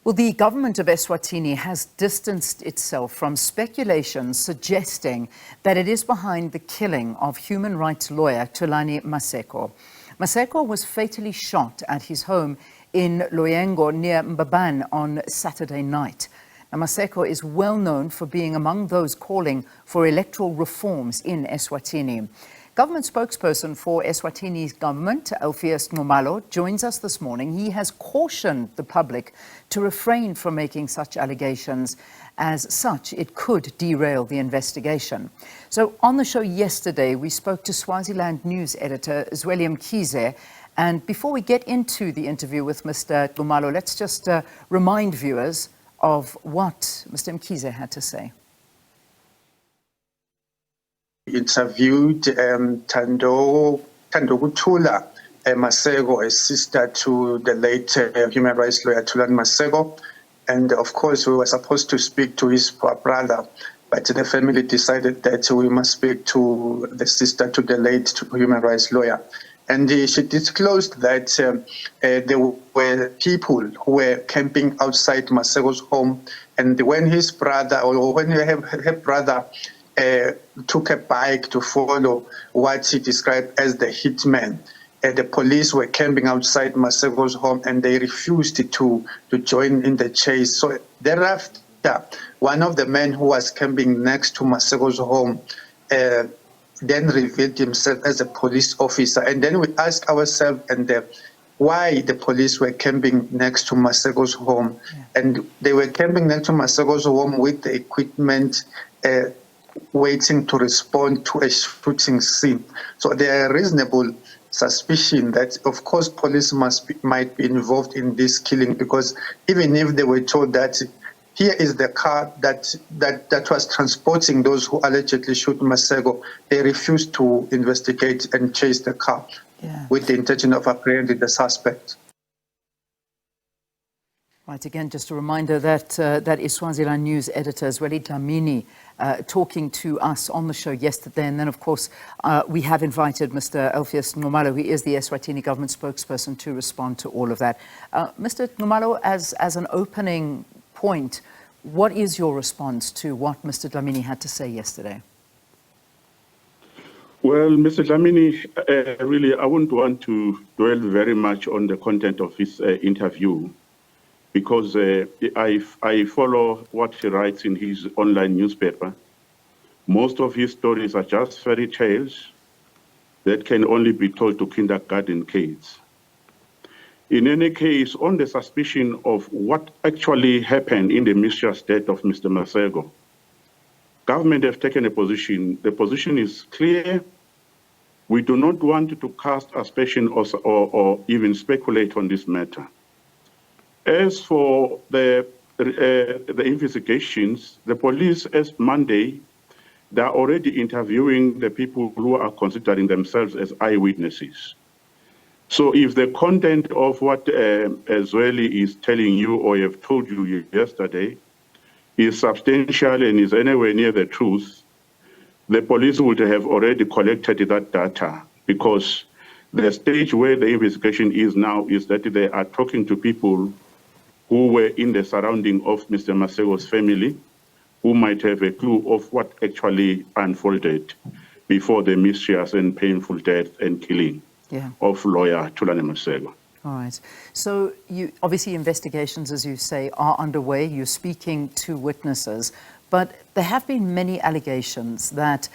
Well, the government of Eswatini has distanced itself from speculation suggesting that it is behind the killing of human rights lawyer Thulani Maseko. Maseko was fatally shot at his home in Luyengo near Mbabane on Saturday night. Now, Maseko is well known for being among those calling for electoral reforms in Eswatini. Government spokesperson for Eswatini's government, Alpheous Nxumalo, joins us this morning. He has cautioned the public to refrain from making such allegations. As such, it could derail the investigation. So on the show yesterday, we spoke to Swaziland news editor Thulani Maseko. And before we get into the interview with Mr. Nxumalo, let's just remind viewers of what Mr. Maseko had to say. Interviewed Thando Kuthula Maseko, a sister to the late human rights lawyer Thulani Maseko, and of course we were supposed to speak to his brother, but the family decided that we must speak to the sister to the late human rights lawyer. And she disclosed that there were people who were camping outside Maseko's home, and when his brother, or when her brother took a bike to follow what he described as the hitman, the police were camping outside Maseko's home and they refused to join in the chase. So thereafter, one of the men who was camping next to Maseko's home then revealed himself as a police officer. And then we asked ourselves why the police were camping next to Maseko's home. Yeah. And they were camping next to Maseko's home with the equipment waiting to respond to a shooting scene. So there are reasonable suspicion that, of course, police might be involved in this killing, because even if they were told that here is the car that was transporting those who allegedly shot Maseko, they refused to investigate and chase the car with the intention of apprehending the suspect. Right, again, just a reminder that that is Swaziland news editor Zweli Dlamini talking to us on the show yesterday. And then, of course, we have invited Mr. Alpheous Nxumalo, who is the Eswatini government spokesperson, to respond to all of that. Mr. Nxumalo, as an opening point, what is your response to what Mr. Dlamini had to say yesterday? Well, Mr. Dlamini, really, I wouldn't want to dwell very much on the content of his interview, because I follow what he writes in his online newspaper. Most of his stories are just fairy tales that can only be told to kindergarten kids. In any case, on the suspicion of what actually happened in the mysterious death of Mr. Maseko, government have taken a position. The position is clear. We do not want to cast aspersion or even speculate on this matter. As for the investigations, the police, as Monday, they are already interviewing the people who are considering themselves as eyewitnesses. So if the content of what Zweli is telling you or have told you yesterday is substantial and is anywhere near the truth, the police would have already collected that data, because the stage where the investigation is now is that they are talking to people who were in the surrounding of Mr. Maseko's family, who might have a clue of what actually unfolded before the mysterious and painful death and killing of lawyer Thulani Maseko. All right. So you obviously investigations, as you say, are underway. You're speaking to witnesses, but there have been many allegations that,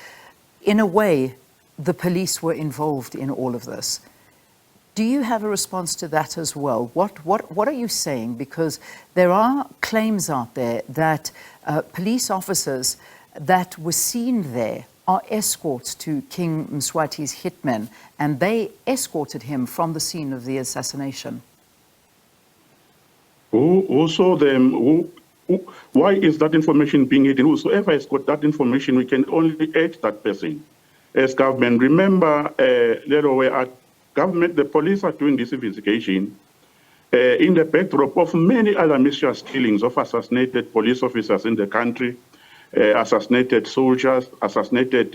in a way, the police were involved in all of this. Do you have a response to that as well? What are you saying? Because there are claims out there that police officers that were seen there are escorts to King Mswati's hitmen, and they escorted him from the scene of the assassination. Who saw them? Why is that information being hidden? Whosoever has got that information, we can only aid that person as government. Remember, government, the police are doing this investigation in the backdrop of many other mysterious killings of assassinated police officers in the country, assassinated soldiers, assassinated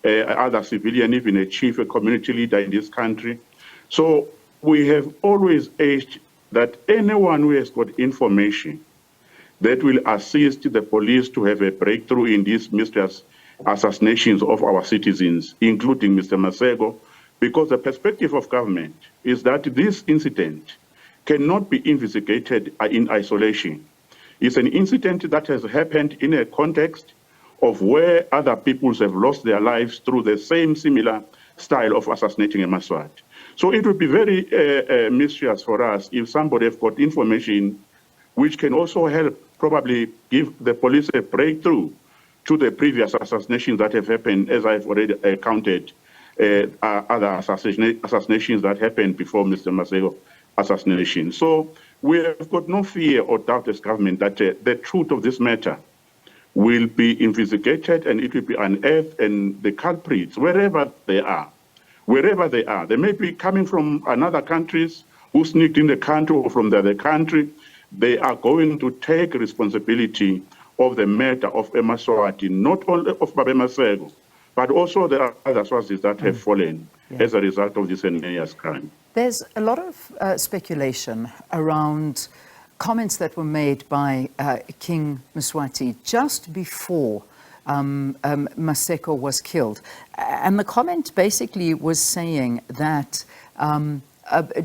other civilian, even a chief, a community leader in this country. So we have always urged that anyone who has got information that will assist the police to have a breakthrough in these mysterious assassinations of our citizens, including Mr. Maseko, because the perspective of government is that this incident cannot be investigated in isolation. It's an incident that has happened in a context of where other peoples have lost their lives through the same similar style of assassinating a Maswat. So it would be very mischievous for us if somebody have got information which can also help probably give the police a breakthrough to the previous assassinations that have happened, as I've already counted, other assassinations that happened before Mr. Maseko assassination. So we have got no fear or doubt as government that the truth of this matter will be investigated and it will be unearthed, and the culprits, wherever they are, they may be coming from another countries who sneaked in the country or from the other country, they are going to take responsibility of the matter of Eswatini, not only of Mbabane Maseko, but also the other Swazi's that have fallen as a result of this heinous crime. There's a lot of speculation around comments that were made by King Mswati just before Maseko was killed. And the comment basically was saying that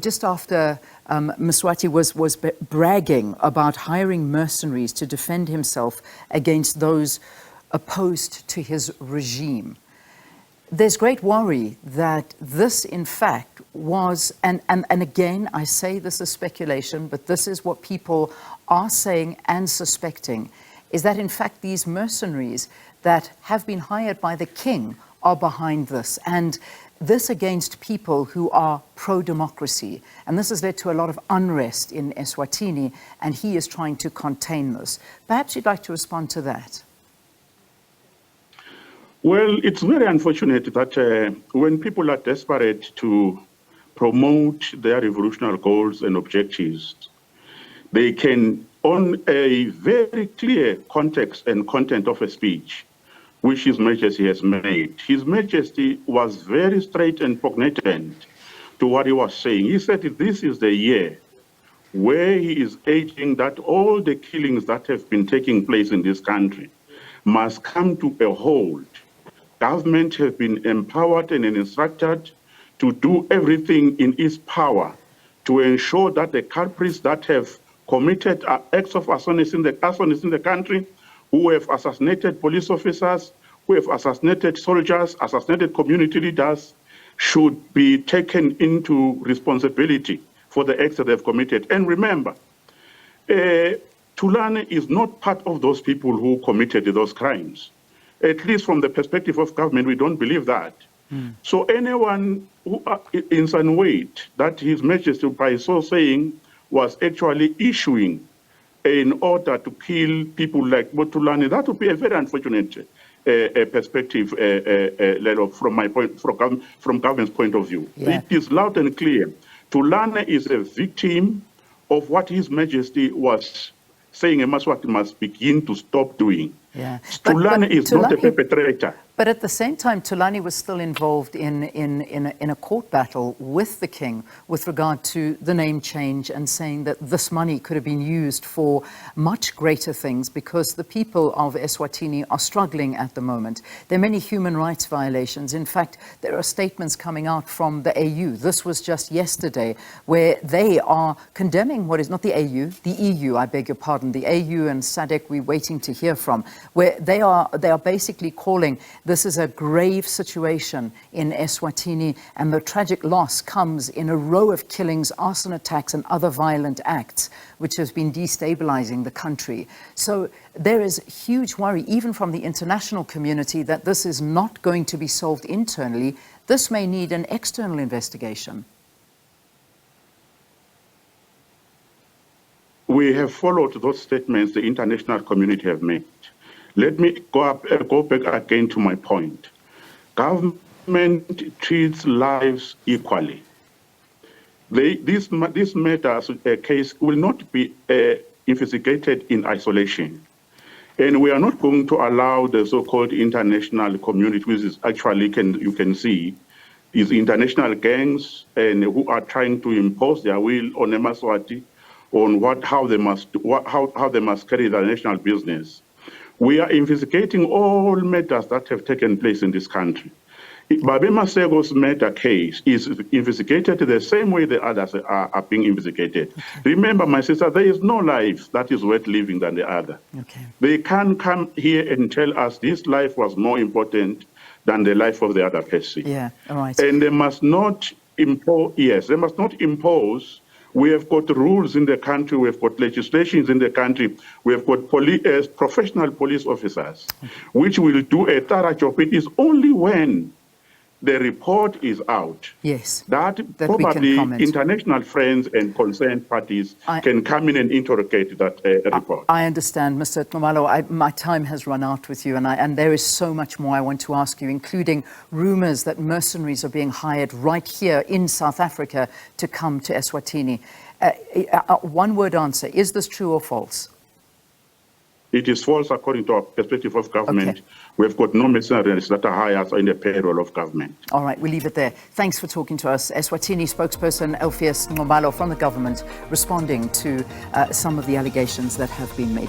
just after Mswati was bragging about hiring mercenaries to defend himself against those opposed to his regime. There's great worry that this, in fact, was, and again, I say this is speculation, but this is what people are saying and suspecting, is that, in fact, these mercenaries that have been hired by the king are behind this. And this against people who are pro-democracy. And this has led to a lot of unrest in Eswatini, and he is trying to contain this. Perhaps you'd like to respond to that. Well, it's very unfortunate that when people are desperate to promote their revolutionary goals and objectives, they can, on a very clear context and content of a speech, which His Majesty has made. His Majesty was very straight and cognizant to what he was saying. He said this is the year where he is urging that all the killings that have been taking place in this country must come to a halt. Government have been empowered and instructed to do everything in its power to ensure that the culprits that have committed acts of assassination in the country, who have assassinated police officers, who have assassinated soldiers, assassinated community leaders, should be taken into responsibility for the acts that they've committed. And remember, Thulani is not part of those people who committed those crimes. At least from the perspective of government, we don't believe that. So anyone who insinuates that His Majesty, by so saying, was actually issuing in order to kill people like Thulani, that would be a very unfortunate perspective from government's point of view. Yeah. It is loud and clear. Thulani is a victim of what His Majesty was saying a Maswati must begin to stop doing. Yeah. Thulani is not a perpetrator. But at the same time, Thulani was still involved in a court battle with the king with regard to the name change and saying that this money could have been used for much greater things because the people of Eswatini are struggling at the moment. There are many human rights violations. In fact, there are statements coming out from the AU. This was just yesterday, where they are condemning what is not the AU, the EU, I beg your pardon, the AU and SADC we're waiting to hear from, where they are basically calling this is a grave situation in Eswatini, and the tragic loss comes in a row of killings, arson attacks, and other violent acts, which has been destabilizing the country. So there is huge worry, even from the international community, that this is not going to be solved internally. This may need an external investigation. We have followed those statements the international community have made. Let me go back again to my point. Government treats lives equally. This matter case will not be investigated in isolation. And we are not going to allow the so-called international community, which is actually, you can see, is international gangs and who are trying to impose their will on Maswati, on how they must carry their national business. We are investigating all matters that have taken place in this country. Mbabane Maseko's murder case is investigated the same way the others are being investigated. Okay. Remember, my sister, there is no life that is worth living than the other. Okay. They can't come here and tell us this life was more important than the life of the other person. Yeah, all right. And they must not impose, yes, they must not impose. We have got rules in the country, we have got legislations in the country, we have got professional police officers, which will do a thorough job. It is only when the report is out, yes, that probably international friends and concerned parties can come in and interrogate that report. I understand, Mr. Nxumalo. My time has run out with you, and there is so much more I want to ask you, including rumours that mercenaries are being hired right here in South Africa to come to Eswatini. One-word answer, is this true or false? It is false according to our perspective of government. Okay. We've got no mercenaries that are hired in the payroll of government. All right, we'll leave it there. Thanks for talking to us. Eswatini spokesperson Alpheous Nxumalo from the government responding to some of the allegations that have been made.